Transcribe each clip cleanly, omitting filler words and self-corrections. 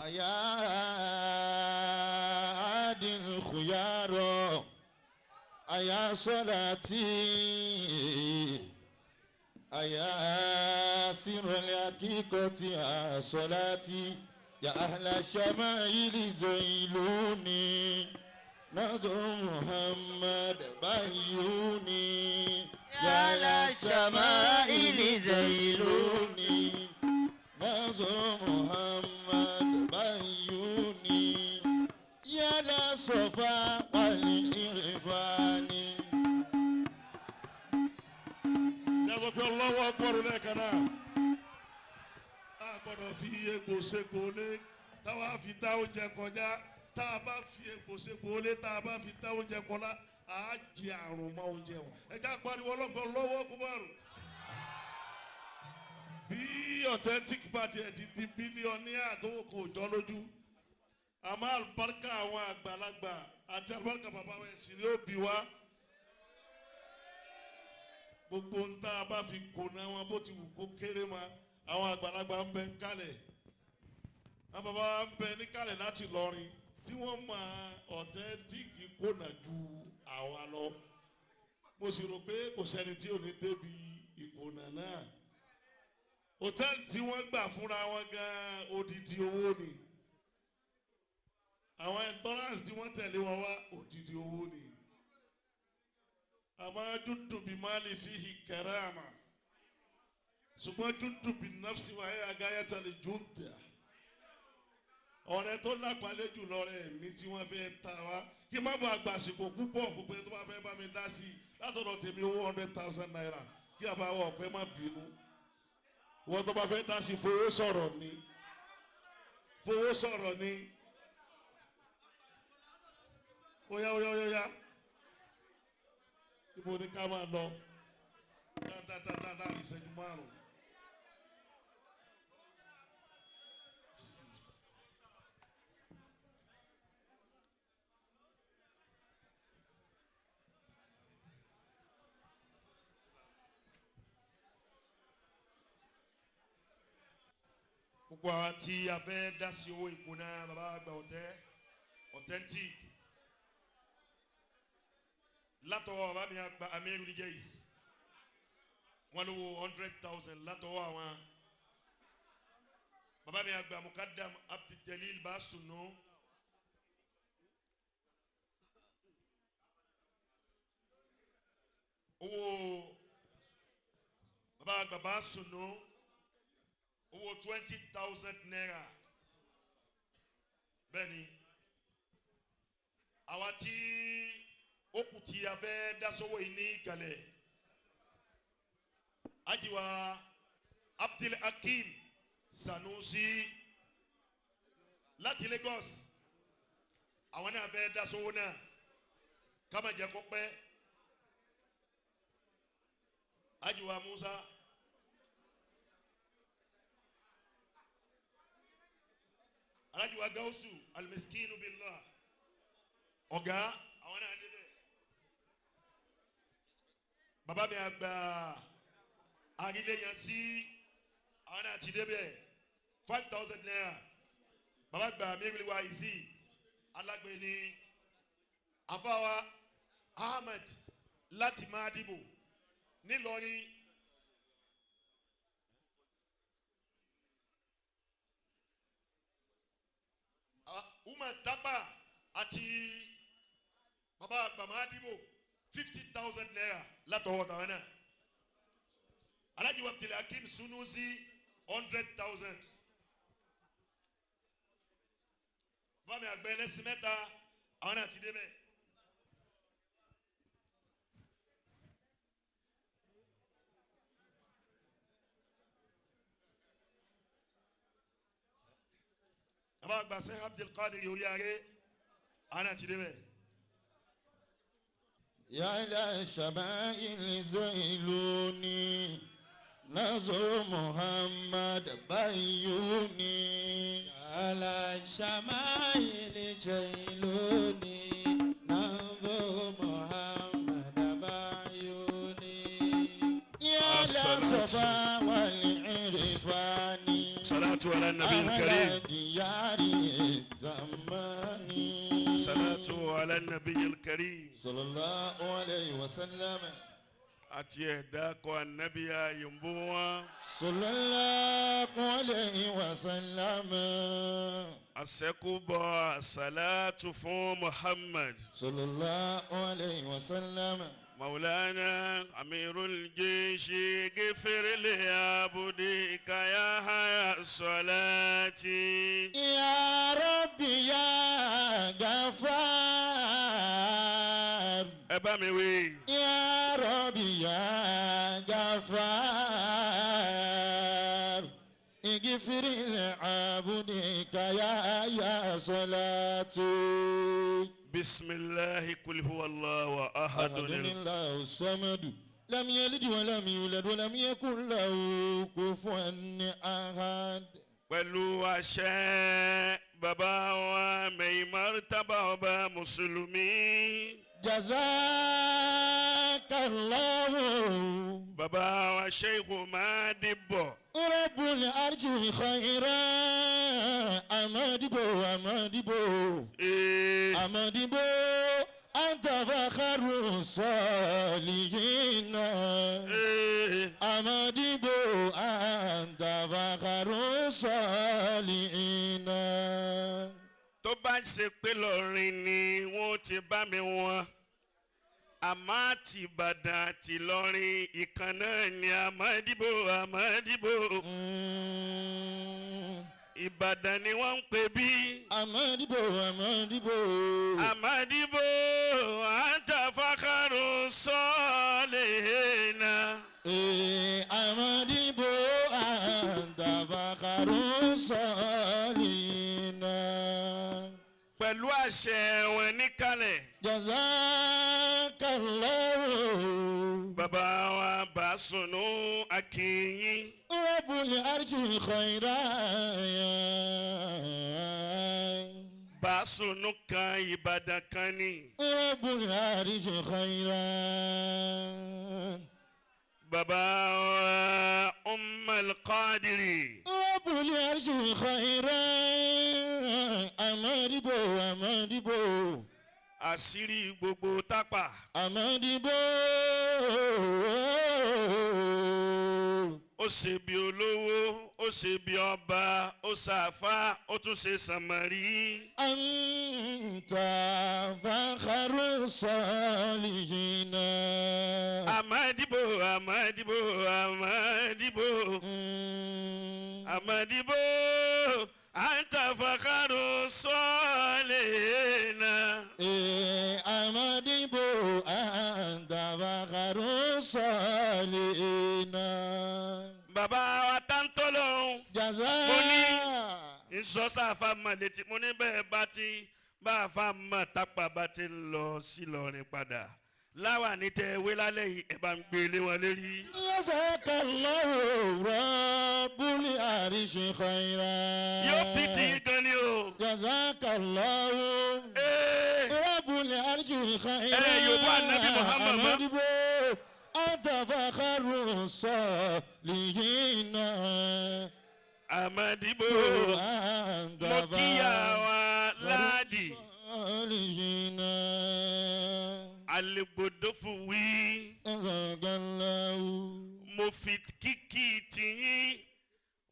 أيا عادي الخيار أيا صلاتي أيا سر الحقيقة يا صلاتي يا أهل الشمائل زيلوني نظر محمد بيوني يا أهل الشمائل زيلوني نظر محمد بيوني يا لا صفا والإرفان. Yàtọ̀ Allahu Akbar lẹ́ẹ̀kan náà. A gbọ́dọ̀ fi egbò segbò lé táwa fi dá oúnjẹ kọjá. Tá a bá fi egbò segbò lé tá a bá fi dá oúnjẹ kọjá. A jẹ àrùn mọ́ oúnjẹ wọn. Ẹ já pariwo ọlọ́gbọ̀n Allahu Akbar. Bí authentic party ẹ̀ ti di bílíọ̀nìyà tó kò jọ lójú. Àmọ́ àlùbáríkà àwọn àgbàlagbà àti àlùbáríkà bàbá wa ẹ̀sìn ni ó bí wa. Gbogbo ń tá a bá fi kóná wọn bó ti wù kó kéré ma àwọn àgbàlagbà ń bẹ ń kalẹ̀ àwọn bàbá wa ń bẹ ní kalẹ̀ láti lọrin tí wọ́n mọ ọ̀tẹ́ntíìkì kóná ju àwa lọ mo sì rò pé kò sẹ́ni tí ò ní débi ìkóná náà hòtẹ́ẹ̀lì tí wọ́n gbà fúnra wọn gan odidi owó ni àwọn entrance tí wọ́n tẹ̀lé wọn wá odidi owó ni. أما جد بمال فيه كرامة ثم جد بالنفس وهي غاية الجود ọ̀rẹ́ tó lápalẹ̀ jù lọ́rẹ́ mi tí wọ́n fẹ́ ta wá kí má bàa gbàsìkò púpọ̀ gbogbo ẹni tó bá fẹ́ bá mi dá sí i látọ̀dọ̀ tèmi owó 100,000 naira kí a bá wọ ọ̀pẹ má bínú wọ́n tó bá fẹ́ dá sí i fowó sọ̀rọ̀ ni óyá. Ibo ni ká máa lọ dáadáa ìṣẹ́jú márùn-ún. Gbogbo àwọn tí a fẹ́ dá sí owó ìkùnà bàbá àgbà authentic. Látọwọ́ bàbá mi àgbà Amiru Jais wọ́n lówó 100,000 látọwọ́ àwọn bàbá mi àgbà Mukaddam Abdul Basunu owó bàbá àgbà Basunu owó 20,000 naira bẹ́ẹ̀ni àwa tí okuti abẹ dasowo ini kalẹ̀ ajiwa Abdul Hakim Sanusi láti Lagos àwọn náà fẹ́ dasowo náà kama jẹ kó pẹ́ ajiwa Musa alajiwa Gausu almiskinu billah ọ̀gá àwọn náà dé bẹ́ẹ̀. Bàbá mi àgbà àrílé yẹn sí àwọn náà ti débẹ̀ 5,000 naira bàbá àgbà mẹ́rin wá yìí sí alágbè ní àfáwà Ahmed láti Madibo nílọrin Umar Tapa àti bàbá àgbà Madibo 50,000 naira látọwọ́ tàwọn náà Alhaji Abdul Hakim Sunusi 100,000 bàbá mi àgbẹ̀ ẹlẹ́sìn mẹ́ta àwọn náà ti dé bẹ́ẹ̀. bàbá àgbà sẹ́yìn Abdul Qadir yorí aré àwọn náà ti dé bẹ́ẹ̀. يا للشمائل زيلوني نظر محمد بيوني يا للشمائل زيلوني نظر محمد بيوني يا للصفا والعرفان صلاة على النبي الكريم. على ديار الزمان صلاة على النبي الكريم. صلى الله عليه وسلم. أتي داكو النبي يمبوا. صلى الله عليه وسلم. أسكوبا صلاة فو محمد صلى الله عليه وسلم. مولانا أمير الجيش غفر لعبدك يا حيا صلاتي. يا ربي يا غفار. أبامي يا ربي يا غفار. اغفر لعبدك يا صلاتي. بسم الله قل هو الله أحد. الله الصمد لم يلد ولم يولد ولم يكن له كفوا أحد. pẹ̀lú àṣẹ bàbá wa Maimartaba ọba mùsùlùmí. Jazakallahu. bàbá wa Sheikhu Madibo. Rabbul arshi khairan. Amadibo Amadibo. Amadibo. Anta fakharu salihina. Amadibo anta fakharu salihina. tó bá ṣe pé lọ́rin ni wọ́n ti bá mi wọn àmọ́ àti Ìbàdàn àti Ìlọrin ìkan náà ni Amadibo Amadibo. Ìbàdàn ni wọ́n ń pè bí. Amadibo Amadibo. Amadibo anta fakharu salihina. Amadibo anta fakharu salihina. pẹ̀lú àṣẹ wọn níkàlẹ̀. Jazakallahu. bàbá wa Basunu Akinyin. Rabbul arshi khairan. Basunu kan Ìbàdàn kan ni. Rabbul arshi khairan. bàbá wa Ummul Qadiri. Rabbul arshi khairan. Amadibo Amadibo. àṣírí gbogbo tápà. Amadibo. ó ṣe bí olówó ó ṣe bí ọba ó ṣàfà ó tún ṣe sàmárì. Anta fakharu salihina. Amadibo Amadibo Amadibo. Amadibo anta fakharu salihina. Amadibo anta fakharu salihina. bàbá wa Tantolo. Jaza. ìsọ́sà fáma létí mo ní bẹ́ẹ̀ bá ti bá a fáma tápà bá ti ń lọ sí Ìlọrin padà láwa ní tẹ ewé lálẹ́ yìí ẹ bá ń gbé lé wọn lérí. Jazakallahu Rabbul arshi khairan. yóò fi ti gan ni o. Jazakallahu Rabbul arshi khairan. Yorùbá Ànábì Muhammad mọ́. Amadibo anta fakharu salihina. Amadibo mo kíyà wa láàdì. salihina. Alẹ́gbọ̀dọ́fù wí. Jazakallahu. mo fi kíkì tìyín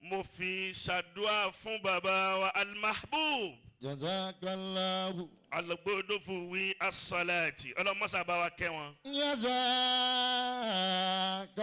mo fi ṣàdúrà fún bàbá wa Al-Mahbub. Jazakallahu. Alẹ́gbọ̀dọ́fù wí as-salati ọlọ́mọ́sá bá wa kẹ́ wọn.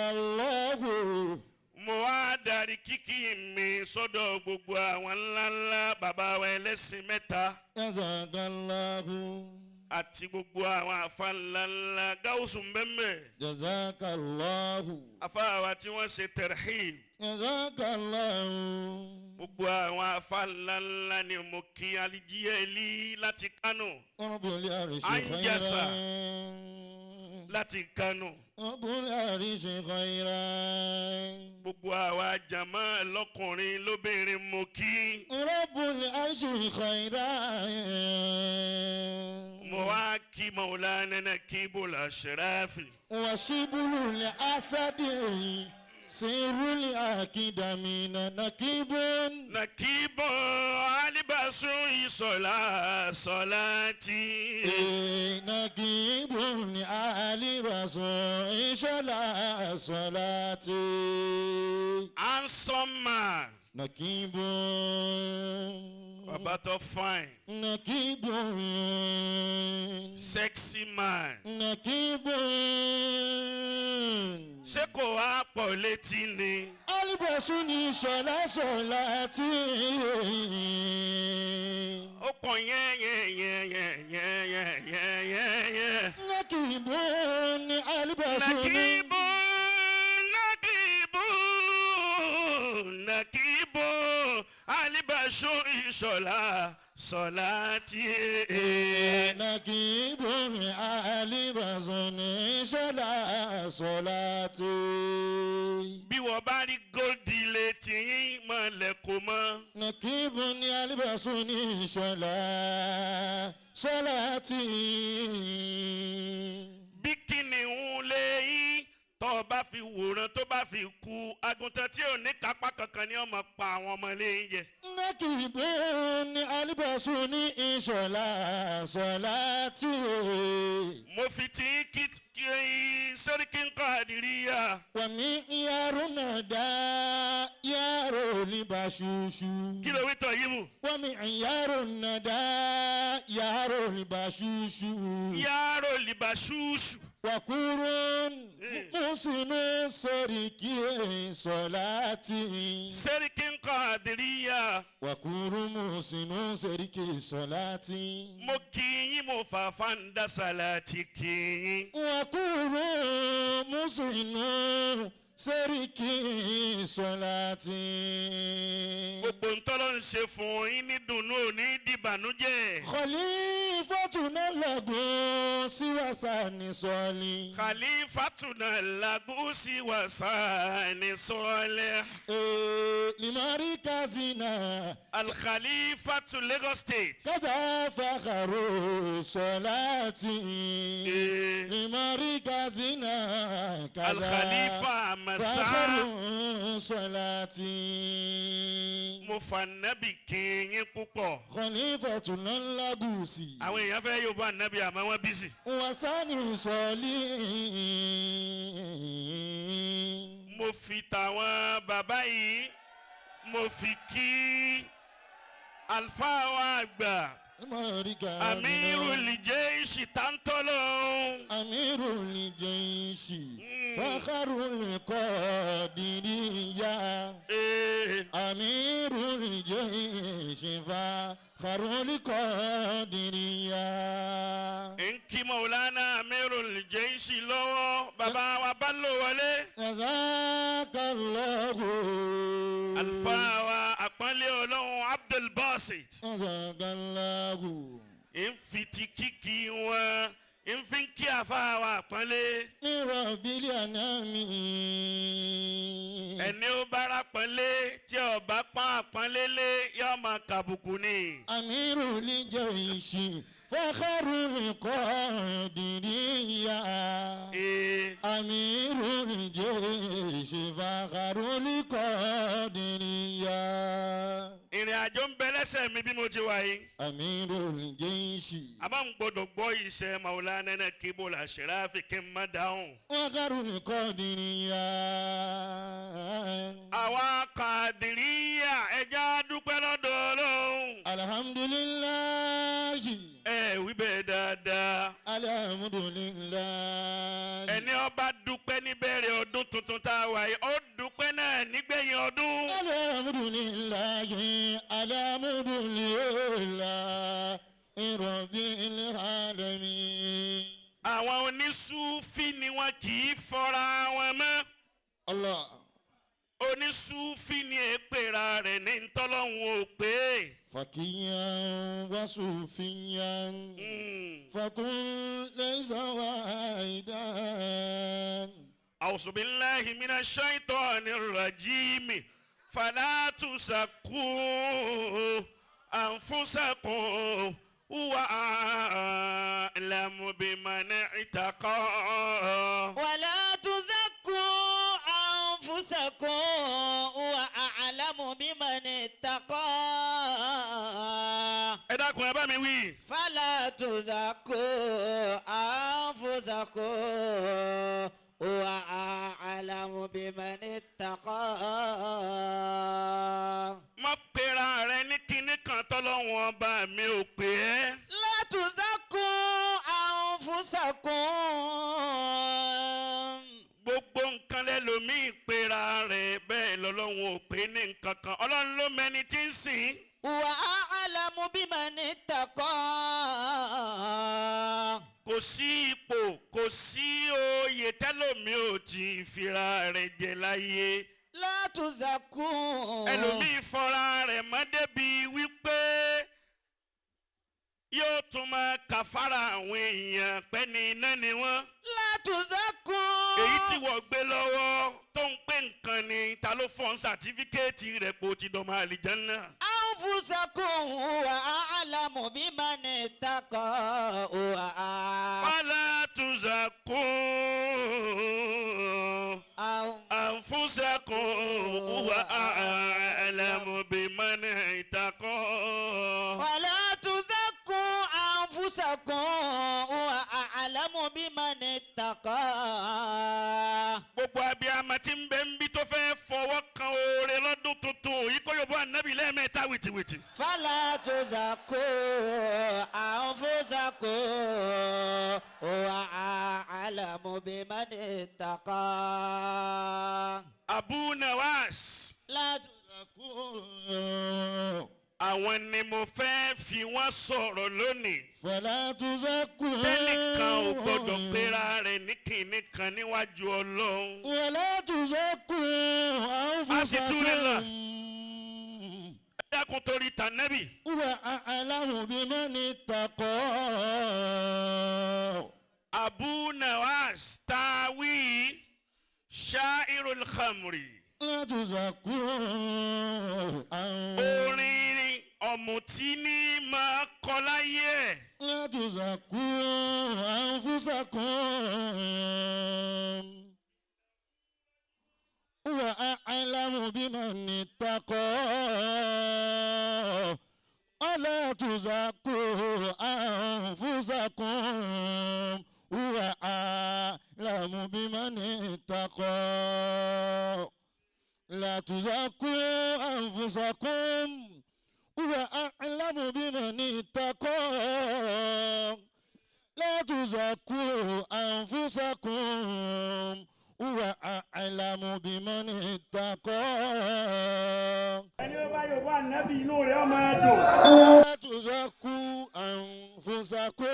Jazakallahu. mo wá darí kíkì mi sọ́dọ̀ gbogbo àwọn ńláńlá bàbá wa ẹlẹ́sìn mẹ́ta. Jazakallahu. àti gbogbo àwọn àfa ńláńlá gáúsù mbẹ́mbẹ́. Jazakallahu. àfa wa tí wọ́n ṣe tarhib. Jazakallahu. gbogbo àwọn àfa ńláńlá ni mo kí Alijiyeli láti Kánò. Rabbul arshi Anjasa. khairan. láti Kánò. Rabbul arshi khairan. gbogbo àwa jàmá lọ́kùnrin lóbìnrin mo kí. Rabbul arshi khairan. mo wá kí Maulana Nakibul Ashrafi. وشبل الأسد سر الأكدمين نكيب نكيب ألبس صلاتي نكيب آل رسول صلاتي handsome man نكيب baba tó fine نكيب sexy man نكيب ṣé kò wá pọ̀ létí ni. alibasu ni صلاتي ó kàn yẹ́yẹ́yẹ́yẹ́yẹ́yẹ́yẹ́yẹ́. نكيب alibasu نكيب نكيب نكيب ألبس صلاتي نكيب alibasu ni صلاتي bí wọ́n bá rí góòdì létí yín mọ̀lẹ́ kò mọ́. نكيب alibasu ni صلاتي bí kìnìún lé yín tó bá fi wòran tó bá fi kú àgùntàn tí ò ní kápá kankan ni ó máa pa àwọn ọmọ ilé yín jẹ. نكيب alibasu ni صلاتي mo fi tí kí sẹ́ríkì ń kọ́ àdìríyà. ومعيار ندى يار لبشوشو kí ló wí tọ̀ yìí mú. ومعيار ندى يار لبشوشو yàrá olùbàṣúṣù. وكور محسن سركي صلاتي sẹ́ríkì ń kọ́ àdìríyà. وكور محسن سركي صلاتي mo kí yín mo fàáfà ń dá sàlátì kí yín. وكور محسن سركي صلاتي gbogbo ntọ́lọ́ ń ṣe fún yín ní dùnú òní dìbànújẹ́. خليفتنا لغو سوى ثاني صالي khalifatuna lagusi wasani sọlẹ. لمركزنا alkhalifatu Lagos State. كذا فخر صلاتي لمركزنا كذا alkhalifa masa. فخر صلاتي mufanabi kìnyín púpọ̀. خليفتنا لغوسي àwọn èèyàn fẹ́ yóò bá nàbí àmọ́ wọ́n bísí. وثاني صالي mo fi tàwọn bàbá yìí mo fi kí alfa wa àgbà amirul jaysh tantolo. أمير الجيش فخر القادرية أمير الجيش فخر القادرية nkí maulana amirul jaysh lọ́wọ́ bàbá wa bá lò wọlé. جزاك الله alfa wa àpọ́nlé ọlọ́run Abdul Basit. جزاك الله nfiti kíkì wọn nfi kí àfa wa àpọ́nlé. من رب الأنام ẹni ó bára pọ́nlé tí ó bá pọ́n àpọ́nlé lé yóò máa kàbùkù ni. أمير الجيش فخر القادرية أمير الجيش فخر القادرية ìrìn àjò ń bẹ lẹ́sẹ̀ mi bí mo ti wà yìí. أمير الجيش a máa ń gbọdọ̀ gbọ́ iṣẹ́ maulana náà kí bó la ṣẹ̀ráfì kí n má dáhùn. فخر القادرية àwa kàdìríyà ẹja dúpẹ́ lọ́dọ̀ Ọlọ́run. الحمد لله ẹ wí bẹ́ẹ̀ dáadáa. الحمد لله ẹni ó bá dúpẹ́ níbẹ̀rẹ̀ ọdún tuntun tá a wà yìí ó dúpẹ́ náà nígbẹ̀yìn ọdún. الحمد لله الحمد لله رب العالمين àwọn onísúfì ni wọn kì í fọra wọn mọ́. الله onísúfì ni èpèrà rẹ̀ ní ntọ́lọ́hún ò pé. فكيا وصوفيا فكن ليس واحدا أعوذ بالله من الشيطان الرجيم فلا تزكوا أنفسكم هو أعلم بمن اتقى. ولا تزكوا أنفسكم تزكوا هو أعلم بمن اتقى ẹ dákun ẹ bá mi wí. فلا تزكوا أنفسكم هو أعلم بمن اتقى má pera rẹ ní kinní kan tọ́lọ́wọ́n ọba mi ò pè é. لا تزكوا أنفسكم gbogbo nǹkan lẹ́lòmíì pera rẹ̀ bẹ́ẹ̀ lọ́lọ́run ò pè é ní nǹkan kan ọlọ́run ló mẹni tí ń sìn. وأعلم بمن اتقى kò sí ipò kò sí oyè tẹ́lòmíì ò ti fira rẹ̀ jẹ láyé. لا تزكوا ẹlòmíì fọra rẹ̀ mọ́ débi wípé yóò tún máa kàfàrà àwọn èèyàn pẹ́ ní iná ni wọ́n. لا تزكوا èyí tí wọ́n gbé lọ́wọ́ tó ń pè nǹkan ni ta ló fọ́n sátífíkẹ́ẹ̀tì rẹ̀ pé ó ti dọ̀mọ àlìjánnà. أنفسكم وأعلم بمن اتقى wala tuzakku anfusakum wa a'lamu biman ittaqa. ولا تزكوا أنفسكم وأعلم بمن اتقى gbogbo abiyamọ tí ń bẹ ń bí tó fẹ́ fọwọ́ kan oore lọ́dún tuntun yìí kó yóò bọ́ ànábì lẹ́ẹ̀mẹ́ta wìtìwìtì. فلا تزكوا أنفسكم وأعلم بمن اتقى Abu Nawas لا تزكوا àwọn ni mo fẹ́ fi wọ́n sọ̀rọ̀ lónìí. فلا تزكوا tẹ́nìkan ò gbọ́dọ̀ pera rẹ̀ ní kinní kan níwájú ọlọ́run. ولا تزكوا Asitulillah. أنفسكم ẹ dákun torí tànẹ́bì. وأعلم بمن اتقى Abu Nawas tawi sha'irul khamri. لا تزكوا orin ọ̀mùtí ní máa kọ láyé ẹ̀. لا تزكوا أنفسكم وأعلم بمن اتقى ولا تزكوا أنفسكم وأعلم بمن اتقى لا تزكوا أنفسكم وأعلم بمن اتقى لا تزكوا أنفسكم وأعلم بمن اتقى ẹni ó bá yòókù ànábì inú rẹ̀ ó máa dùn. لا تزكوا أنفسكم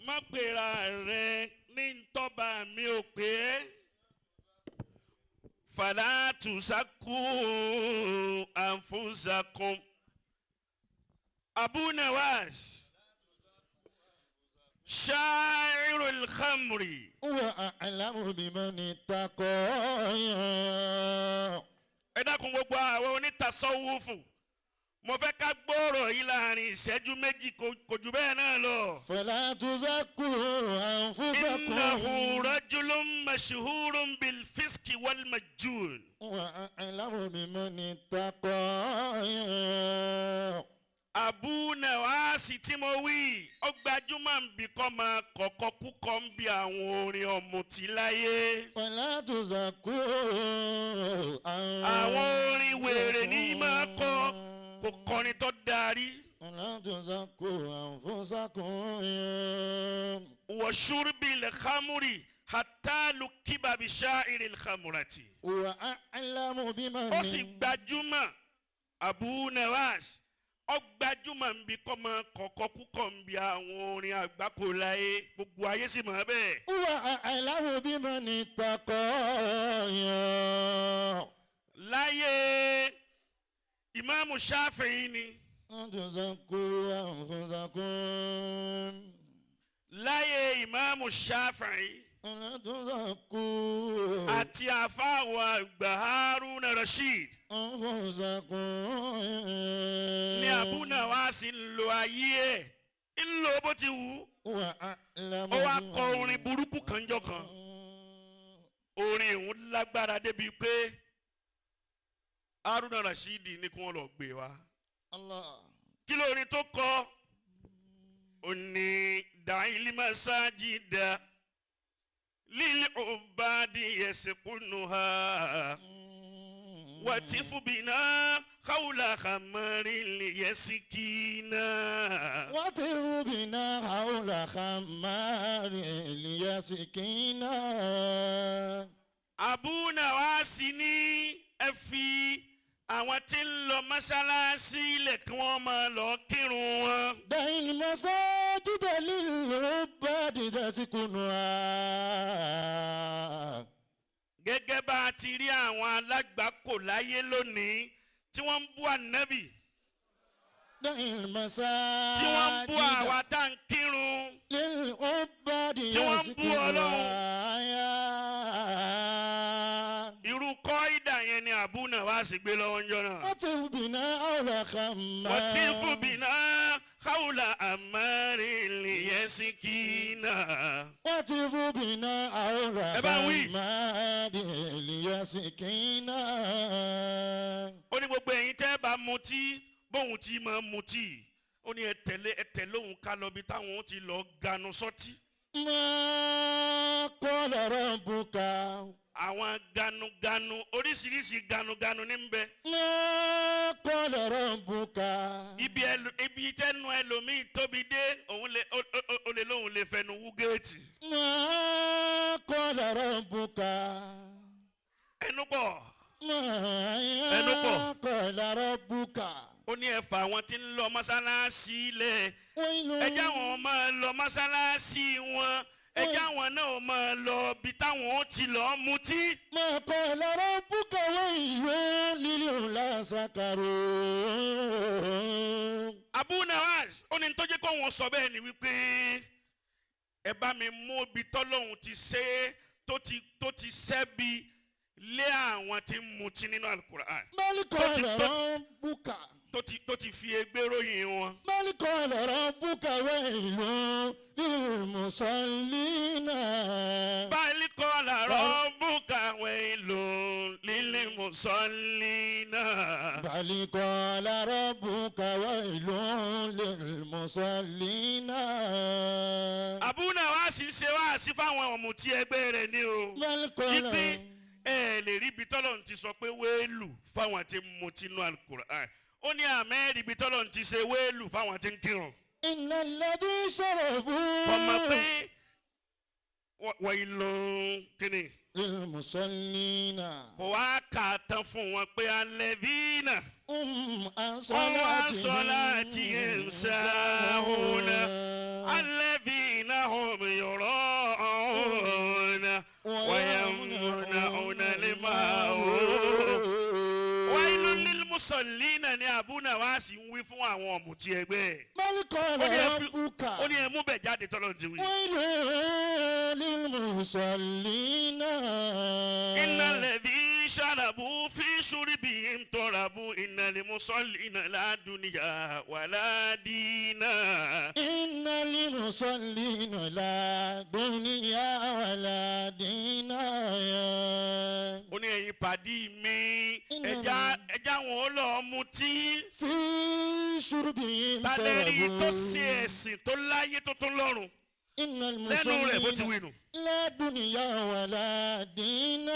má pera rẹ̀ ní ntọ́ba mi ò pé fala tuzaku anfusakum. Abu Nawas sha'irul khamri. وأعلم بمن اتقى ẹ dákun gbogbo àwọn onítàsọ́wọ́fù mo fẹ́ ká gbọ́rọ̀ yìí láàrin ìṣẹ́jú méjì kò jù bẹ́ẹ̀ náà lọ. فلا تزكوا أنفسكم إنه رجل مشهور بالفسق والمجون. وأعلم بمن اتقى Abu Nawas tí mo wí ó gbajúmọ̀ ń bí kọ́ máa kọ̀kọ́ kúkọ́ ń bí àwọn orin ọ̀mùtí láyé. فلا تزكوا àwọn orin wèrè ní máa kọ́ kò kọrin tó darí. فلا تزكوا أنفسكم وشرب الخمر حتى لقب بشاعر الخمرة. وأعلم بمن ó sì gbajúmọ̀ Abu Nawas ó gbajúmọ̀ ń bí kọ́ máa kọ̀kọ́ kúkọ́ ń bí àwọn orin àgbákò láyé gbogbo ayé sì mọ̀ bẹ́ẹ̀. وأعلم بمن اتقى láyé Ìmáàmù Ṣáfi'í ni. لا تزكوا أنفسكم láyé Ìmáàmù Ṣáfi'í ولا تزكوا àti àfáàwọ̀ àgbà Haruna Rasheed أنفسكم ní Abu Nawas ń lo ayé ẹ̀ ń lo bó ti wù ú. وأعلم ó wá kọ orin burúkú kanjọ́ kan orin òun lágbára débi pé Haruna Rasheed ní kí wọ́n lọ gbé wa. الله kí lórin tó kọ ó ní da'il masajida lil ubadi yasqunuha watifu bina khawla khamarin liyaskina. وطير بنا حول خمار ليسكينا Abu Nawas ní ẹ fi àwọn tí ń lọ mọ́ṣáláṣí ilẹ̀ kí wọ́n máa lọ kírun wọn. دع المساجد للعباد تسكنها gẹ́gẹ́ bá a ti rí àwọn alágbàkò láyé lónìí tí wọ́n ń bú ànábì دع المساجد tí wọ́n ń bú àwa tá à ń kírun للعباد tí wọ́n ń bú يسكنها irú kọ́ídà yẹn ni Abu Nawas gbé lọ́wọ́ ń jọ náà. وطير بنا حول خمار watifu bina khawla amarin liyaskina. وطيف بنا حول بقى خمار ليسكينا ó ní gbogbo ẹ̀yin tẹ́ bá mutí bóun ti máa mutí ó ní ẹ tẹ̀lé òun ká lọ bí táwọn ti lọ ganu sọ́tí. ما قال ربك àwọn ganuganu oríṣiríṣi ganuganu ní bẹ. ما قال ربك ibi tẹnu ẹlòmíì tóbi dé òun lè lóun lè fẹnu wú géètì. ما قال ربك ẹnu pọ̀. ما قال ربك ó ní ẹ fà àwọn tí ń lọ mọ́sálásí lẹ̀ ويل ẹ jẹ́ àwọn máa lọ mọ́sálásí wọn ẹ jẹ́ àwọn náà máa lọ bí táwọn ó ti lọ mutí. ما قال ربك ويل للعلا سكروا Abu Nawas ó ní tó jẹ́ kó wọn sọ bẹ́ẹ̀ ni wípé ẹ bá mi mú ibi tọ́lọ́hún ti ṣe é tó ti ṣẹ́bi lé àwọn tí ń mutí nínú Al-Qur'an ما قال ربك tó ti fi ègbé ròyìn wọn. ما قال ربك ويل للمصلين báyìí kọ́ làárọ̀ bùkà wailun lil musallina. بل قال ربك ويل للمصلين Abu Nawas ṣe wá sí fáwọn ọ̀mùtí ẹgbẹ́ rẹ̀ ni o. بل قال ipe ẹ lè rí ibi tọ́lọ̀ ti sọ pé wéèlù fáwọn tí ń mutí nínú Al-Qur'an ó ní àmẹ́rì ibi tọ́lọ̀ ti ṣe wéèlù fáwọn tí ń kírun. إن الذي شربوا ọmọ pé wailun kíni للمصلين kò wá kà á tán fún wọn pé alladhina عن صلاتهم ساهون الذين هم يراءون ويمنعون الماعون ويل للمصلين ni Abu Nawas ń wí fún àwọn ọ̀mùtí ẹgbẹ́ بل قال ربك ó ní ẹ mú bẹ̀ jáde tọ́lọ́ ti wí. ويل للمصلين إن الذي شربوا في شربهم طربوا إن المصلين لا دنيا ولا دين. إن للمصلين لا دنيا ولا دين ó ní ẹ̀yin pàdí mi ẹja wọn lọ mutí. في شربهم tàlẹ́rì tó طرب ṣe ẹ̀sìn tó láyé tó tún lọ́rùn إن lẹ́nu rẹ̀ bó ti wí المصلين nù. لا دنيا ولا دين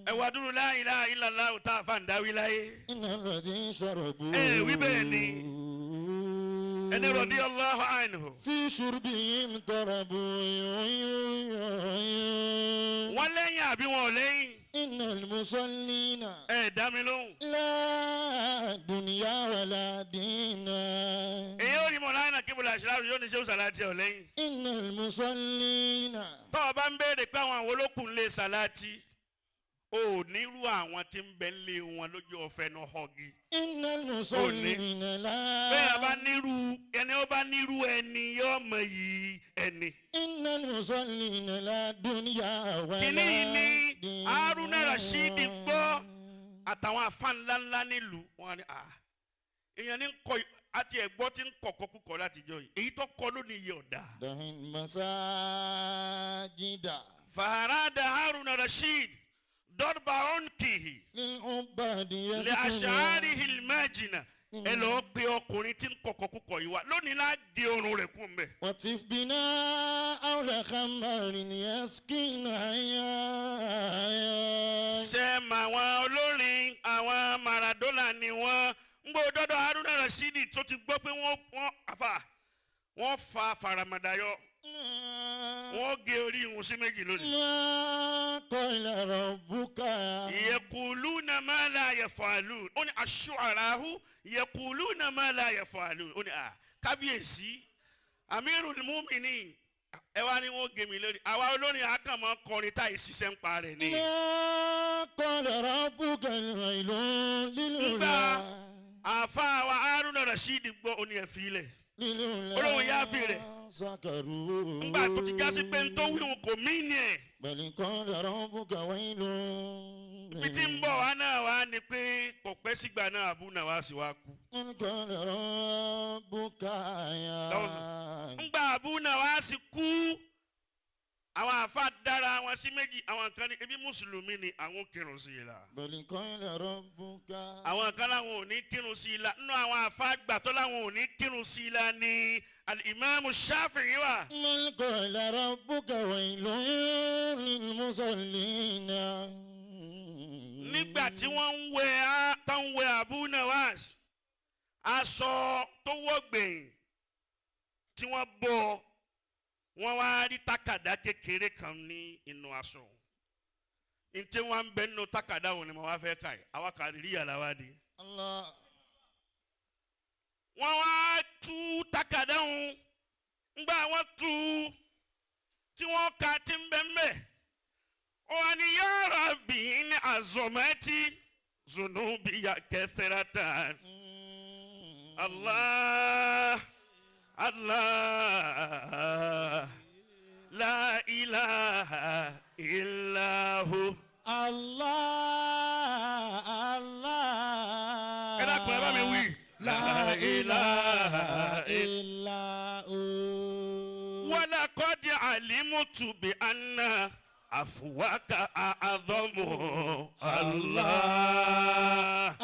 ẹ wá dúró la ilaha illallah tá a fà ń dáwí láyé. إن الذين شربوا wí bẹ́ẹ̀ ni ẹni radiyallahu anhu. في شربهم طرب wọ́n lẹ́yìn àbí wọn ò lẹ́yìn. إن المصلين ẹ dá mi lóhùn. لا دنيا ولا دين èyí ò ní mọ̀ láyìn náà kébùlà àṣìláàrú yóò ní ṣé ó sàláàtì ọ̀ lẹ́yìn. إن المصلين tọ́ ọ bá ń béèrè pé àwọn olókùn lè sàláàtì ò nírú àwọn tí ń bẹ lé wọn lójú ọ̀fẹ́ náà họ́gì. إن المصلين لا bẹ́ẹ̀ bá nírú ẹni ó bá nírú ẹni yóò mọ yìí ẹni. إن المصلين لا دنيا ولا kìíní ni دين. Haruna Rashid gbọ́ àtàwọn afa ńláńlá nílùú wọn ni èèyàn ní kọ àti ẹ̀gbọ́n tí ń kọ̀kọ́ kúkọ látijọ́ yìí èyí tó kọ lónìí yìí ọ̀dà. دهن مساجد Farada Haruna Rashid dọ́rọ̀bà ọ̀nkìhì للعباد lè aṣáárì hìlmájìnà ẹ lọ́ọ́ pe ọkùnrin tí ń kọ̀kọ́ kúkọ yìí wá lónìí láà gé orun rẹ̀ kún bẹ́ẹ̀. وطف بنا أول خمار يسكن عياي sẹ́ẹ̀mà àwọn olórin àwọn Maradona ni wọ́n ń gbọ́ dọ́dọ̀ Haruna Rashid tó ti gbọ́ pé wọ́n fa faramadayọ wọ́n gé orí ìhun sí méjì lónìí. ما قال ربك yaquluna ma la yaf'alun ó ní ash-shu'ara'u yaquluna ma la yaf'alun ó ní kábíyèsí Amirul Mu'minin ẹ wá ní wọ́n gé mi lórí àwa olórin àkànmọ́ kọrin táyì ṣiṣẹ́ ń parẹ́ ni. ما قال ربك الويل للعلا àfa wa Haruna Rashid gbọ́ ó ní ẹ fi ilẹ̀. Olóhùn yá fi rẹ̀. سكروا ńgbà tó ti já sí pé ń tó wíwọ̀n kò mí ni ẹ̀. بل قال ربك ويل ibi tí ń bọ̀ wá náà wá ni pé kò pẹ́ sígbà náà Abu Nawas wá kú. من قال ربك يا ńgbà Abu Nawas kú àwọn àfa dára wọn sí méjì àwọn kan ní ebi mùsùlùmí ni àwọn kírun sí i la. بل قال ربك àwọn kan láwọn ò ní kírun sí i la nínú àwọn àfa àgbà tó láwọn ò ní kírun sí i la ni al-Imam Shafi'i wà. بل قال ربك ويل للمصلين nígbà tí wọ́n ń wẹ Abu Nawas aṣọ tó wọ̀ gbẹ̀yìn tí wọ́n bọ́ wọ́n wá rí tákàdá kékeré kan ní inú aṣọ ntí wọ́n ń bẹ nínú tákàdá wọn ni mo wá fẹ́ kà yìí àwa kà rí yàrá wa di. الله wọ́n wá tú tákàdá wọn ńgbà wọ́n tú tí wọ́n ka tí ń bẹ́ ń bẹ́ wọ́n ní ya Rabbi ní azọmẹ́tì zunubiya kathratan. Allah Allah la ilaha illahu. الله الله ẹ dákun ẹ bá mi wí. La ilaha إلا هو walaqad alimtu bi anna afwaka a'adhamu. Allah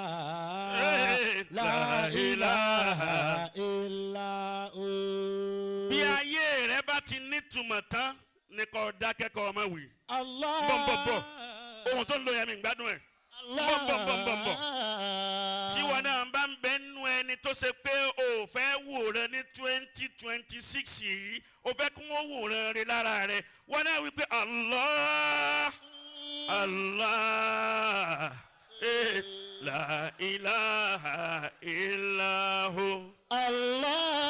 الله la ilaha إلا هو bí ayé rẹ bá ti nítumọ̀ tán ní kò dákẹ́ kò má wí. الله bọ̀ ohun tó ń lo yẹn mi ń gbádùn ẹ̀. bọ̀. tí wọn náà bá ń bẹ nínú ẹni tó ṣe pé o fẹ́ wò rẹ ní 2026 yìí o fẹ́ kí wọ́n wò rẹ lára rẹ wọn náà wí pé Allah Allah la ilaha illahu. الله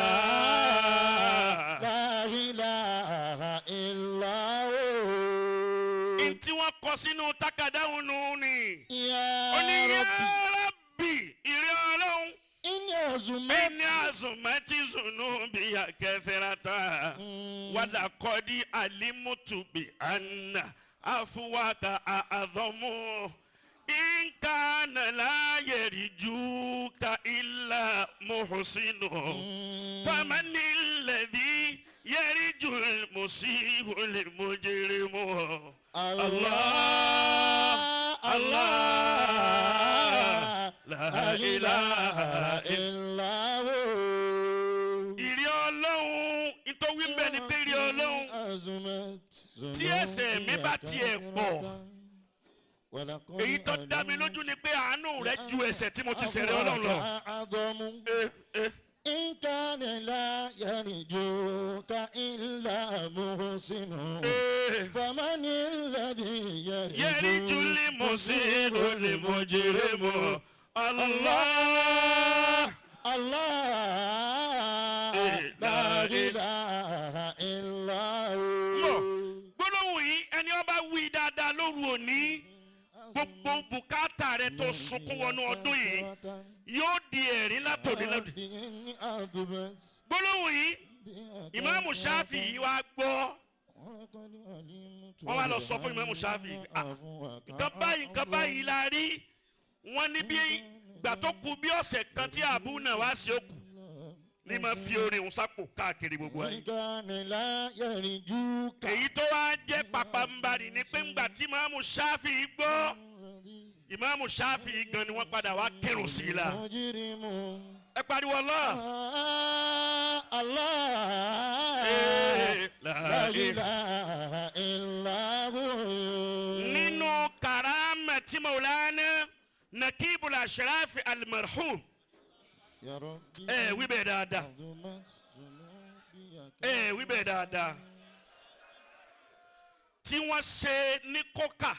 Allah. لا إله إلا هو ntí wọ́n kọ sínú tákàdá òun nù ni. يا ó ní yá ربي Rabbi ìrẹ́ Ọlọ́run. إني عزمت إني عزمت ذنوبي كثيرة ولقد علمت بأن عفوك أعظم إن كان لا يرجوك إلا محسن فمن الذي يرجو المسيء المجرم. الله الله لا إله إلا هو ìrì Ọlọ́run nítorí mbẹ́ ni pé ìrì Ọlọ́run tí ẹ̀ṣẹ̀ mi bá tiẹ̀ pọ̀ èyí tó dá mi lójú ni pé àánú rẹ ju ẹ̀ṣẹ̀ tí mo ti ṣẹ̀ rẹ Ọlọ́run lọ. إن كان لا يرجوك إلا محسن فمن الذي يرجو المسيء المجرم. الله الله لا إله إلا هو gbogbo bùkátà rẹ tó sunkún wọnú ọdún yìí yóò di ẹ̀rín látòní lọ́dún. gbólóhùn yìí ìmáàmù Ṣáfì yìí wá gbọ́ wọ́n wá lọ sọ fún ìmáàmù Ṣáfì nǹkan báyìí la rí wọ́n ní bí gbà tó kù bí ọ̀sẹ̀ kan tí Abu Nawas sí òkú ní ma fi orin òun sápò káàkiri gbogbo ayé. èyí tó wá jẹ́ pàpàǹbarì ni pé ńgbà tí ìmáàmù Ṣáfì gbọ́ ìmáàmù Ṣáfì gan ni wọ́n padà wá kírun sí i la. ẹ pariwo Allah. La ilaha illahu. nínú karama tí Maulana Nakibul Ashraf al-Marhum. wí bẹ́ẹ̀ dáadáa. wí bẹ́ẹ̀ dáadáa. tí wọ́n ṣe ní kókà.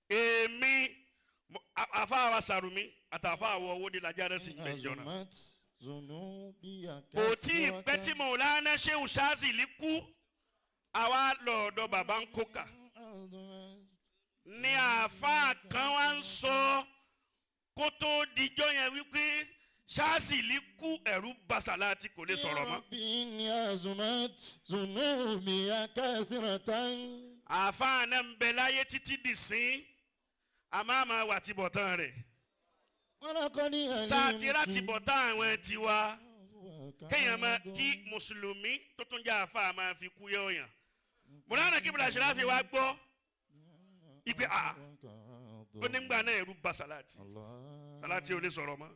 èmi àfáà Sàrùmí àtàfáà owó ní lajá sí ìgbẹ́jọ́ náà. kò tí ì pẹ́ tí Maulana Shehu Shazili kú àwa lọ́dọ̀ bàbá ń kókà. ní àfáà kan wá ń sọ kó tó dijọ́ yẹn wípé Shazili kú ẹ̀rù bà Sàláàtì kò lè sọ̀rọ̀ mọ́. àfáà náà ń bẹ láyé títí dìsín àmàmà wà tí bọ̀tán rẹ̀. sáàtì láti bọ̀tán àwọn tiwa kéèyàn máa kí mùsùlùmí tó tún jẹ́ àfáà máa fi kú yẹ̀ọ̀yàn. Maulana Nakibul Ashraf wa gbọ́ ìpè ó nígbà náà ẹ̀rù bà Sàláàtì ò lè sọ̀rọ̀ mọ́.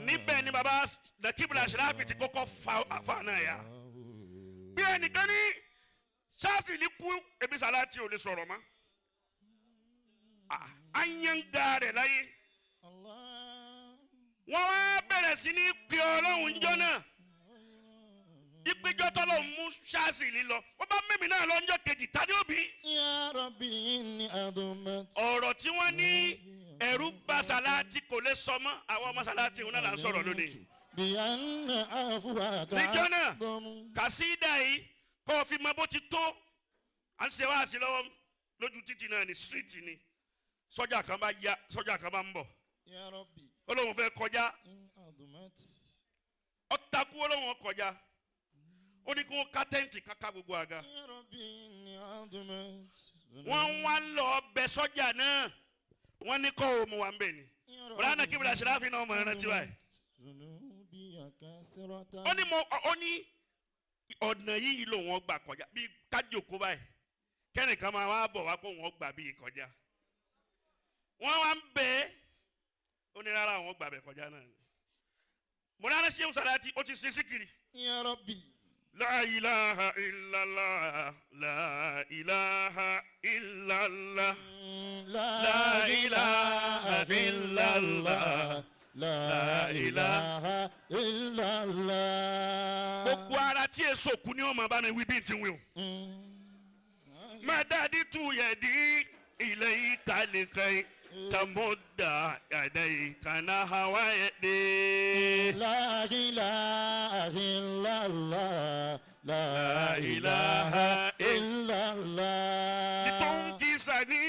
níbẹ̀ ni baba Nakibul Ashraf ti kọ́kọ́ fa àfáà náà yá. bí ẹnìkan ní Shazili kú ebi Sàláàtì ò lè sọ̀rọ̀ mọ́. anyanga rẹ̀ láyé wọ́n wá bẹ̀rẹ̀ sí ní pè Ọlọ́run jọ náà ìpéjọ tọ́lọ̀ mú Shazili lọ wọ́n bá mẹ́mí náà lọ́jọ́ kejì tani òbí. ọ̀rọ̀ tí wọ́n ní ẹ̀rù bà Sàláàtì kò lè sọ mọ́ àwọn ọmọ Sàláàtì òun náà là ń sọ̀rọ̀ lónìí. níjọ́ náà kàsídà yìí kọ́ fi mọ bó ti tó à ń ṣe wá sí lọ́wọ́ lójú títì náà ní street ni sọ́jà kan bá ń bọ̀ ó lóun fẹ́ kọjá ọ̀tàkù ó lóun kọjá ó ní kí wọ́n ká tẹ́ǹtì káká gbogbo àga wọ́n wá lọ bẹ sọ́jà náà wọ́n ní kọ́ òun wà ń bẹ̀ ni Maulana Nakibul Ashraf náà mọ̀ ẹran tiwa ẹ̀ ó ní ọ̀nà yìí lòun gbà kọjá bí kájòkó báyìí kẹ́nìkan máa wá bọ̀ wá pé òun gbà bí kọjá wọ́n wá ń bẹ ó ní rárá àwọn gbà bẹ̀ kọjá náà ni Maulana Shehu Sàláàtì ó ti ṣe síkìrì. Ya Rabbi. La ilaha illallah, la ilaha illallah, la ilaha illallah, La ilaha illallah. gbogbo ara tí èso kù ni wọ́n máa bá mi wí bí n ti wí o. Madadi tu yadi ilayka likai tamudda yadayka nahwa yadi. La ilaha illallah. La ilaha illallah. Litunkisani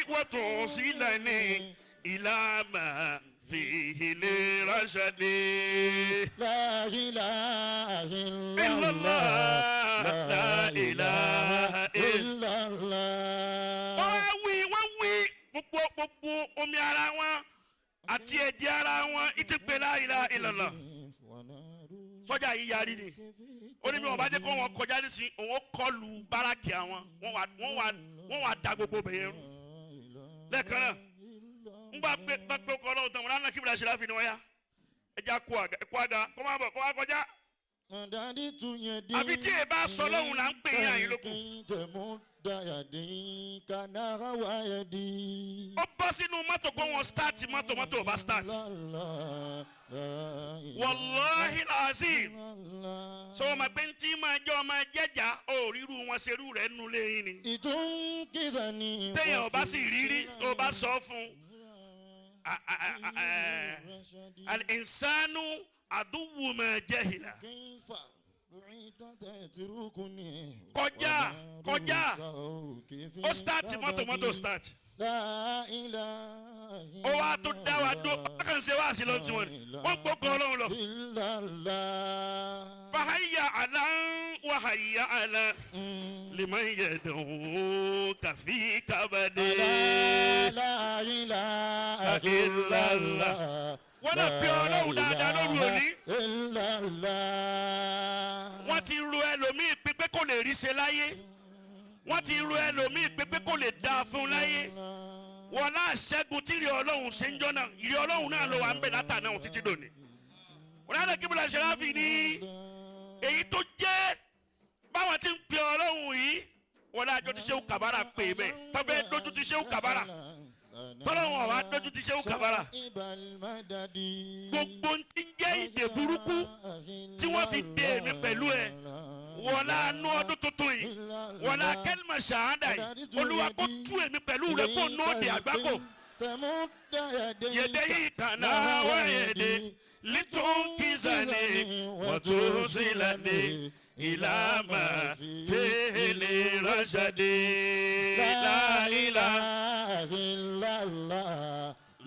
wa tusilani ila ma fihi lirashadi. La ilaha illallah. La ilaha illallah. wọ́n wí gbogbo omi ara wọn àti ẹ̀jẹ̀ ara wọn ìtì pé la ilaha illallah. sọ́jà yìí yarí ni ó ní bí wọ́n bá jẹ́ kó wọn kọjá nísìnyí òun kọlu báràkì àwọn wọ́n wà da gbogbo bẹ̀yẹn rú lẹ́ẹ̀kan náà ńgbà pé kọ́ lọ́wọ́ tán Maulana Nakibul Ashraf ni wọ́n yá ẹja kó àga kó má bọ̀ kó má kọjá. àfi tí ẹ bá sọ lọ́hùn là ń pè é àyìn lókun. ó bọ́ sínú mọ́tò kó wọn start mọ́tò ò bá start. Wallahi azim sọ ma pé ntí máa jẹ́ ọmọ jẹ́jà ó ríru wọn ṣerú rẹ̀ nù lẹ́yìn ni. téèyàn ọba sì rírí tó bá sọ fún al-insanu aduwwu ma jahila kọjá ó start mọ́tò start. ó wá tó dá wa dó bákan ṣe wá sí lọ tí wọn ni wọn gbógun Ọlọ́run lọ. fàáyà àlá wàháyà àlá liman yad'u kàfí kábàdé. wọ́n náà pe Ọlọ́run dáadáa lóru òní. wọ́n ti ru ẹlòmíì pípé kò lè rí ṣe láyé. wọ́n ti ru ẹlòmíì pípé kò lè dáa fún láyé. wọ́n náà ṣẹ́gun tí ìrì Ọlọ́run ṣe ń jọ náà ìrì Ọlọ́run náà ló wà ń bẹ̀ látà náà títí dòní. wọ́n náà kí bùrọ̀ ṣẹ́ráfì ní èyí tó jẹ́ báwọn ti ń pe Ọlọ́run yìí wọ́n náà jọ ti ṣe kàbárà pè bẹ́ẹ̀ tọ́fẹ́ dojú ti ṣe kàbárà tọ́lọ́wọ́n wá dojú ti ṣe kàbárà. gbogbo ti ń jẹ́ ìdè burúkú tí wọ́n fi dè mí pẹ̀lú ẹ̀ wọ́n náà nú ọdún tuntun yìí wọ́n náà kẹ́lìmọ̀ ṣàhádà yìí Olúwa kó tú èmi pẹ̀lú rẹ̀ kó nóòdì àgbákò. yèdè yìí kàná wọ́n yèdè lítúnkìzàní wọ́n tó sílàní ìlàmà fèlè ránṣadé láìlá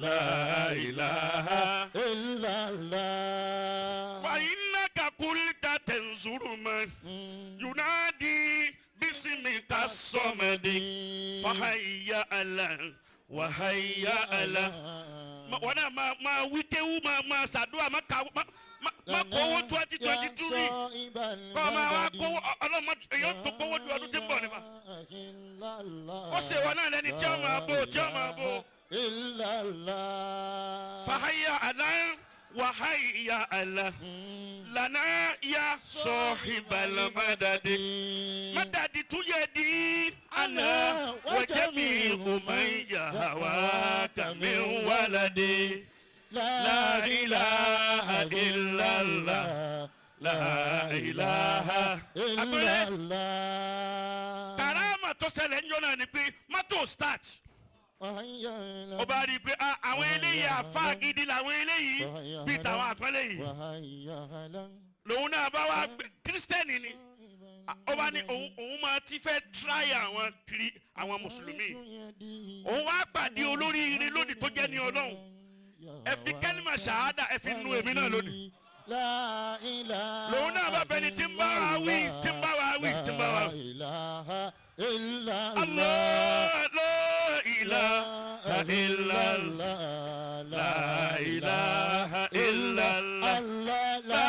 láìlá ìlàlá. وإنك قلت تنظر من ينادي باسمك الصمد فهيا له وهيا له. wọ́n náà máa wí kéwú máa ṣàdúrà máa kówó 2022 ni kọ́ máa wá kówó ọlọ́mọ èèyàn tó kówó ju ọdún tí ń bọ̀ nípa. ó ṣe wọn náà lẹ́ni tí ó máa bò. fàáyà àlá wàháyà àlá lànà yà sọ̀hìbàl mádàdì. mádàdì tún yẹ di àná wọ́jẹ́ mi ìhùmọ̀ ìyàwó kàmí wàlàdì. La ilaha illallah, la ilaha illallah. Karama tó ṣẹlẹ̀ ń jọ náà ni pé mọ́tò start. ó bá rí i pé àwọn eléyìí àfa gidi làwọn eléyìí bíi tàwọn àpẹẹlẹ yìí. lòun náà bá wá kírísítẹ́nì ni ó bá ní òun máa ti fẹ́ tíráì àwọn kiri àwọn mùsùlùmí. òun wá pàdé olórí ire lónìí tó jẹ́ ní Ọlọ́run. ẹ fi kẹ́límà ṣàhádà ẹ fi nu èmi náà lónìí. lòun náà bá bẹni tí ń bá wa wí tí ń bá wa wí tí ń bá wa wí. Allah la ilaha illallah la ilaha illallah la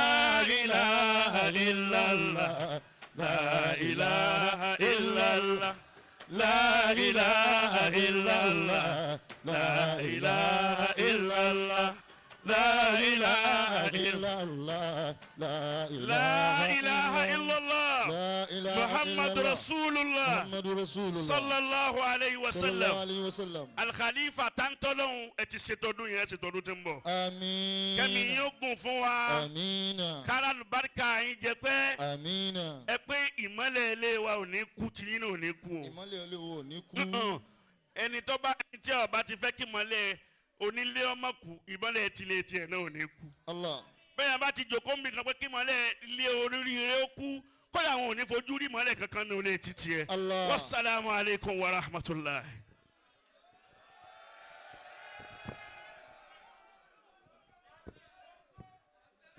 ilaha illallah la ilaha illallah la ilaha illallah la ilaha illallah la ilaha illallah la ilaha illallah Muhammad Rasulullah sallallahu alayhi wa sallam al-Khalifa tantolon eti setodun yẹn setodun tí ń bọ̀. Àmín. Kẹ́mi yóò gùn fún wa. Àmín. Káràlù barika yín jẹ pé. Àmín. Ẹ pé ìmọ́lẹ̀ ilé wa ò ní kú tí yín ò ní kú o. Ìmọ́lẹ̀ ilé wa ò ní kú. Ẹni tó bá ẹni tí ó bá ti fẹ́ kí ìmọ́lẹ̀ onílé ọmọ kú ìmọ́lẹ̀ tilé tiẹ̀ náà ò ní kú. Allah. Bẹ́ẹ̀ bá ti jòkó mi kan pé kí ìmọ́lẹ̀ ilé oríire ó kú kọ́lá àwọn ò ní fojú rí ìmọ́lẹ̀ kankan ní olè títí ẹ̀. Allah. Wassalamu alaikum wa rahmatullahi.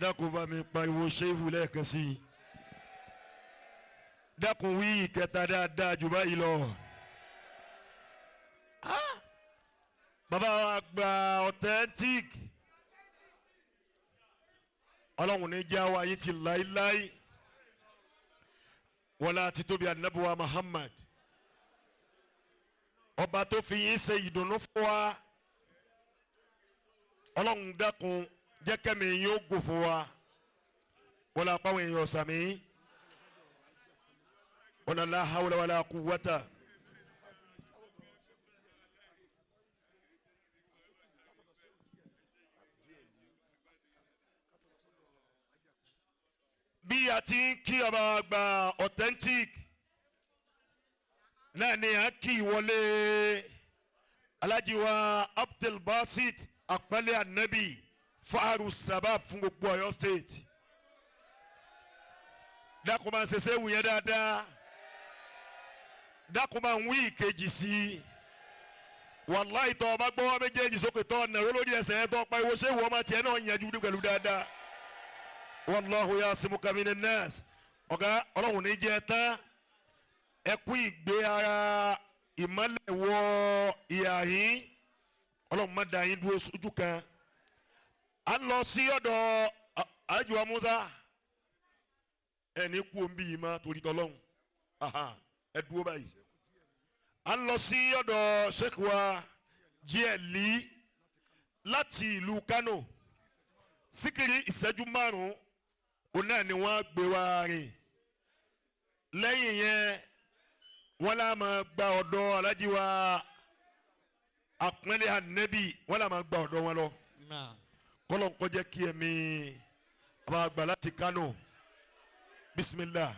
dákun bá mi pariwo ṣéfù lẹ́ẹ̀kan sí i dákun wí ìkẹta dáadáa jù báyìí lọ. bàbá wa gba authentic ọlọ́run ní já wa yìí ti láíláí wọlá ti tóbi anabuwa Muhammad ọba tó fi yín ṣe ìdùnnú fún wa ọlọ́run dákun jẹ́ kẹ́mi yín ó gò fún wa wọlá apáwọn èèyàn sàmì wọlá la hawla wala quwwata. bí a ti ń kí ọba àgbà authentic náà ni a kí wọlé Alhaji wa Abdulbasit Akpale Anabi Faru Sabab fún gbogbo Ọ̀yọ́ state dákun máa ń ṣe sẹ́wù yẹn dáadáa dákun máa ń wí ìkejì sí i wàláì tó ọba gbọ́wọ́ méjèèjì sókè tó ọ̀nà lórí ẹsẹ̀ yẹn tó pa ìwọ ṣé ìwọ ọmọ tiẹ̀ náà yanjú ní pẹ̀lú dáadáa wallahu yasimuka minan nas ọ̀gá ọlọ́run ní jẹ́ tán ẹ kú ìgbé ara ìmọ̀lẹ̀ wọ ìhà yín ọlọ́run má dá yín dúró sójú kan à ń lọ sí ọ̀dọ̀ àjùwà Musa ẹ ní kú omi yìí má torí tọ́lọ́run ẹ dúró báyìí à ń lọ sí ọ̀dọ̀ Sheikh wa Jíẹ̀lì láti ìlú Kano síkìrì ìṣẹ́jú márùn-ún òun náà ni wọ́n gbé wa rìn lẹ́yìn yẹn wọ́n lá máa gba ọ̀dọ̀ alájí wa àpẹẹrẹ ànẹ́bì wọ́n lá máa gba ọ̀dọ̀ wọn lọ kọ́lọ̀ ń kọjá kí ẹ̀mí àwọn àgbà láti Kano bisimilah.